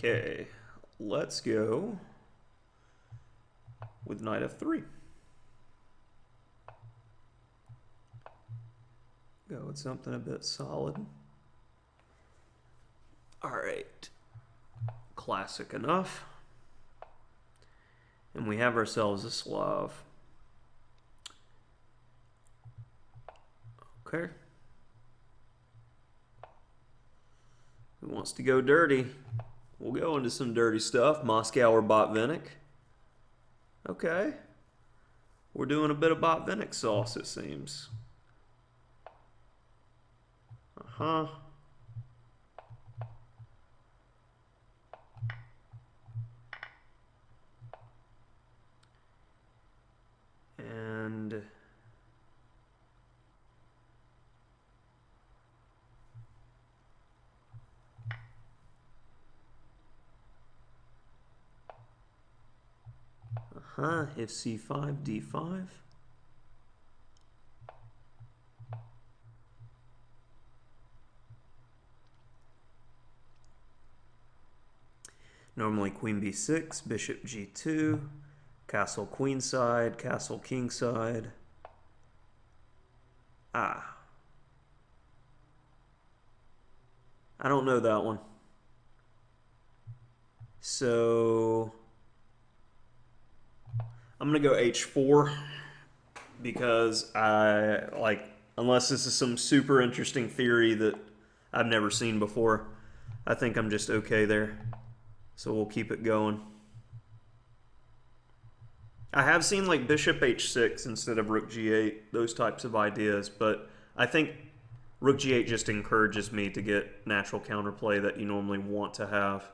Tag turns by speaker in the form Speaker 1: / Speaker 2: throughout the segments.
Speaker 1: Okay, let's go with knight f3. Go with something a bit solid. All right, classic enough. And we have ourselves a Slav. Okay. Who wants to go dirty? We'll go into some dirty stuff. Moscow or Botvinnik. Okay. We're doing a bit of Botvinnik sauce, it seems. Uh-huh. And if c5, d5. Normally queen b6, bishop g2, castle queenside, castle kingside. I don't know that one. So I'm gonna go h4 because unless this is some super interesting theory that I've never seen before, I think I'm just okay there. So we'll keep it going. I have seen like bishop h6 instead of rook g8, those types of ideas, but I think rook g8 just encourages me to get natural counterplay that you normally want to have.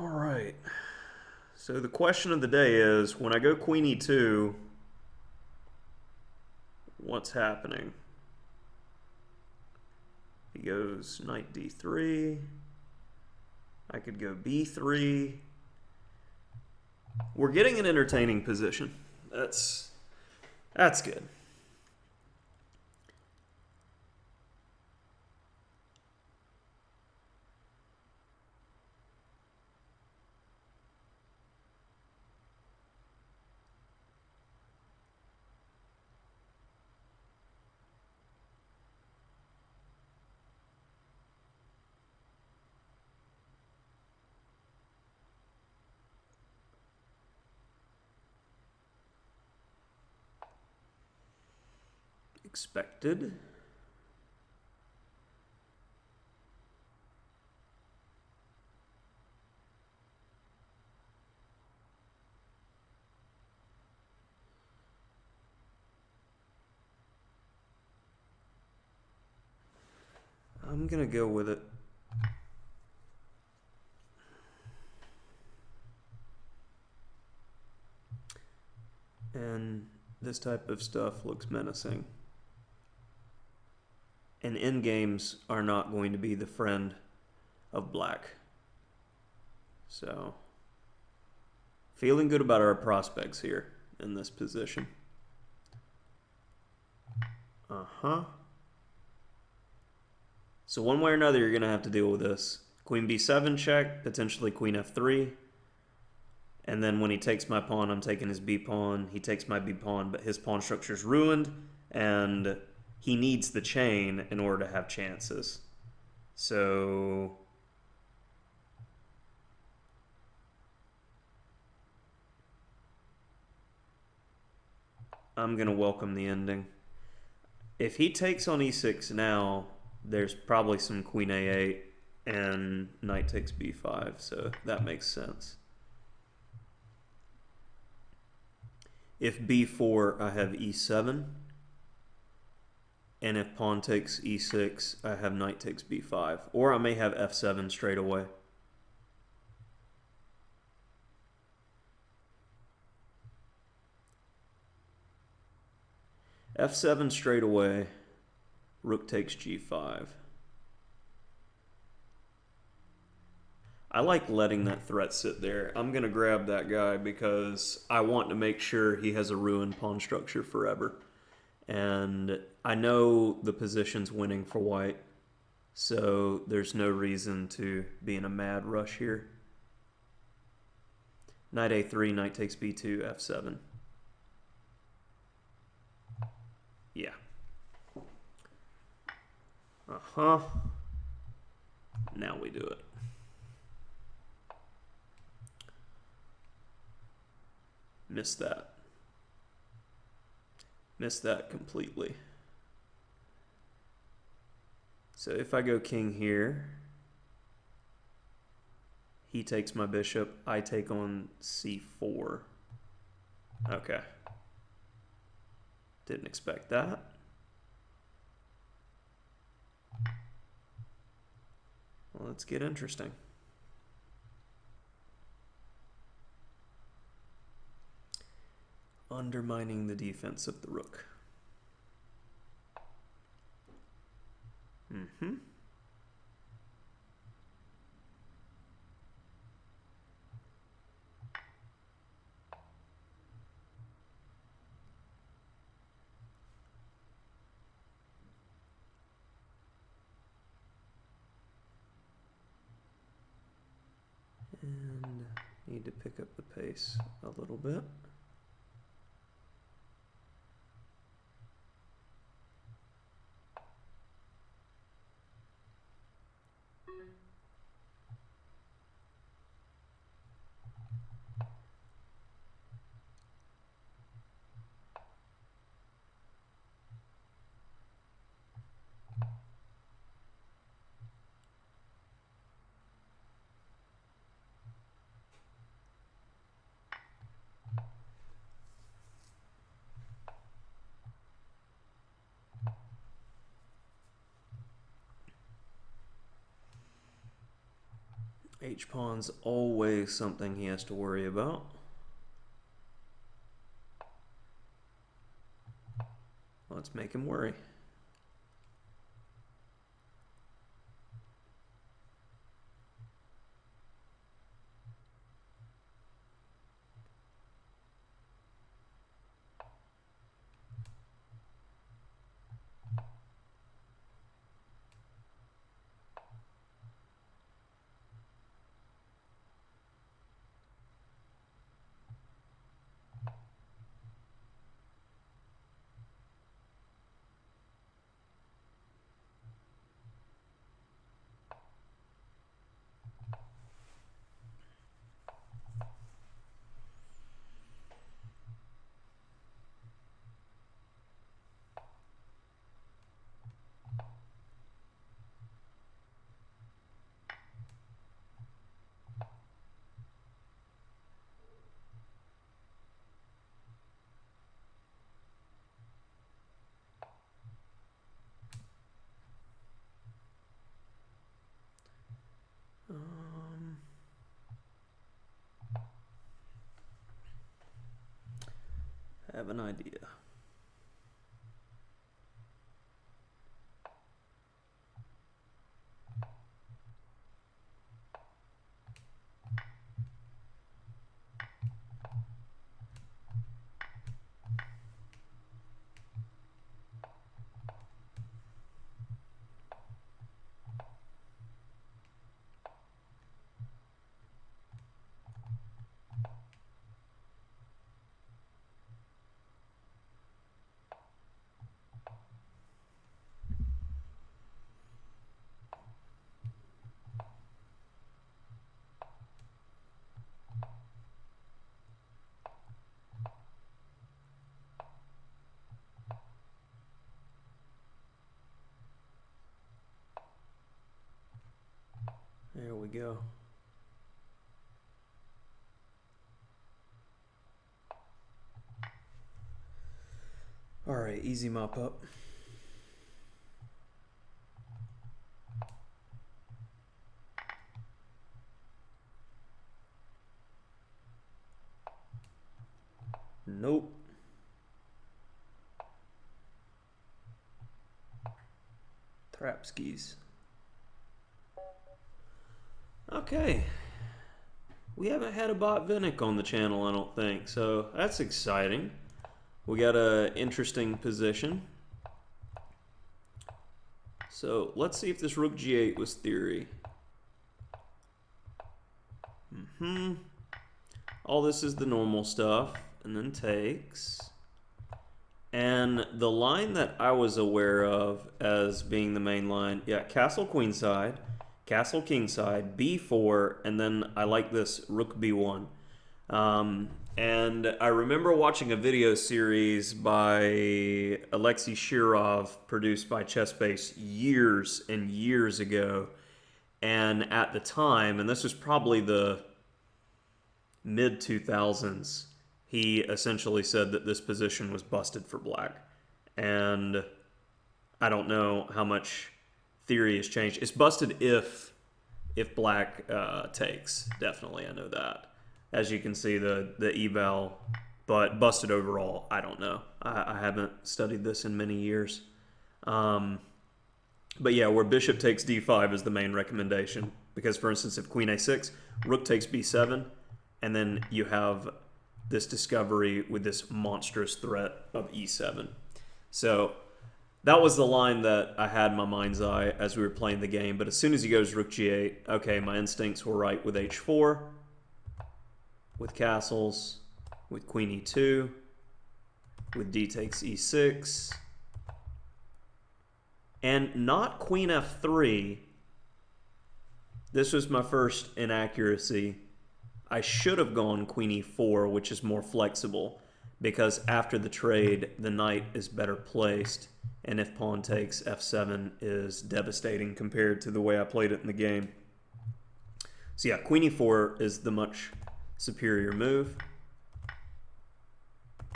Speaker 1: All right. So the question of the day is, when I go queen e2, what's happening? He goes knight d3. I could go b3. We're getting an entertaining position. That's good. Expected. I'm gonna go with it. And this type of stuff looks menacing. And endgames are not going to be the friend of black. So, feeling good about our prospects here in this position. So one way or another, you're going to have to deal with this. Queen b7 check, potentially queen f3. And then when he takes my pawn, I'm taking his b pawn. He takes my b pawn, but his pawn structure is ruined. And he needs the chain in order to have chances. So I'm going to welcome the ending. If he takes on e6 now, there's probably some queen a8 and knight takes b5, so that makes sense. If b4, I have e7. And if pawn takes e6, I have knight takes b5. Or I may have f7 straight away. f7 straight away. Rook takes g5. I like letting that threat sit there. I'm going to grab that guy because I want to make sure he has a ruined pawn structure forever. And I know the position's winning for white, so there's no reason to be in a mad rush here. Knight a3, knight takes b2, f7. Yeah. Uh-huh. Now we do it. Missed that. Missed that completely. So if I go king here, he takes my bishop, I take on c4. Okay. Didn't expect that. Well, let's get interesting. Undermining the defense of the rook. Mm-hmm. And need to pick up the pace a little bit. H-pawn's always something he has to worry about. Let's make him worry. I have an idea. There we go. All right, easy mop up. Nope. Trapskis. Okay. We haven't had a Botvinnik on the channel, I don't think, so that's exciting. We got a interesting position. So let's see if this rook g8 was theory. All this is the normal stuff, and then takes. And the line that I was aware of as being the main line, yeah, castle queenside, castle kingside, b4, and then I like this rook b1. And I remember watching a video series by Alexei Shirov, produced by ChessBase years and years ago. And at the time, and this was probably the mid-2000s, he essentially said that this position was busted for black. And I don't know how much theory has changed. It's busted if black takes, definitely, I know that. As you can see, the eval, but busted overall, I don't know. I haven't studied this in many years. But yeah, where bishop takes d5 is the main recommendation. Because, for instance, if queen a6, rook takes b7, and then you have this discovery with this monstrous threat of e7. So that was the line that I had in my mind's eye as we were playing the game. But as soon as he goes rook g8, okay, my instincts were right with h4, with castles, with queen e2, with d takes e6, and not queen f3. This was my first inaccuracy. I should have gone queen e4, which is more flexible, because after the trade, the knight is better placed, and if pawn takes, f7 is devastating compared to the way I played it in the game. So yeah, queen e4 is the much superior move.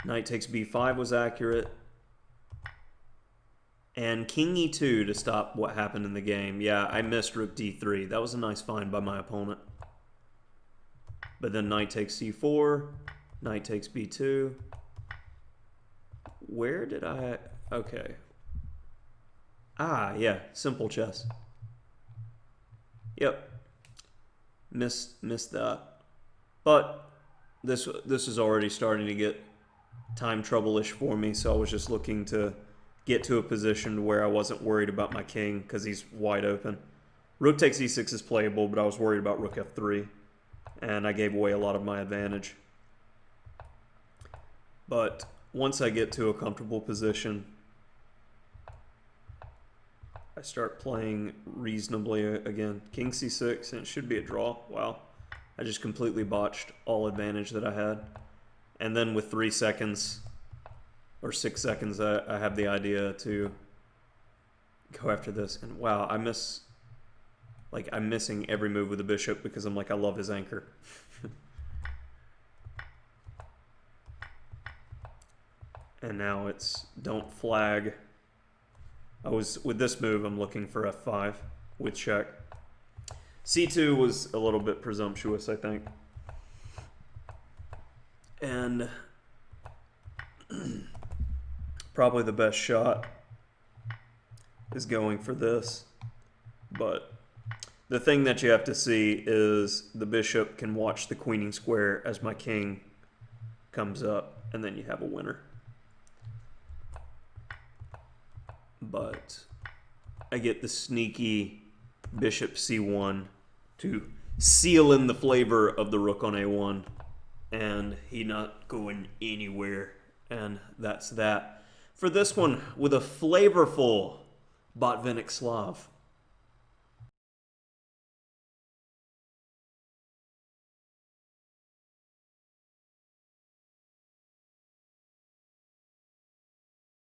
Speaker 1: Knight takes b5 was accurate. And king e2 to stop what happened in the game. Yeah, I missed rook d3. That was a nice find by my opponent. But then knight takes c4, knight takes b2. Where did I... Okay. Ah, yeah, simple chess. Yep. Missed that. But this is already starting to get time trouble-ish for me, so I was just looking to get to a position where I wasn't worried about my king because he's wide open. Rook takes e6 is playable, but I was worried about rook f3. And I gave away a lot of my advantage. But once I get to a comfortable position, I start playing reasonably again. King c6, and it should be a draw. Wow. I just completely botched all advantage that I had. And then with 3 seconds, or 6 seconds, I have the idea to go after this. And wow, I'm missing every move with the bishop because I'm like, I love his anchor. And now it's don't flag. With this move, I'm looking for f5 with check. c2 was a little bit presumptuous, I think. And probably the best shot is going for this. But the thing that you have to see is the bishop can watch the queening square as my king comes up, and then you have a winner. But I get the sneaky bishop c1 to seal in the flavor of the rook on a1, and he not going anywhere. And that's that for this one with a flavorful Botvinnik Slav.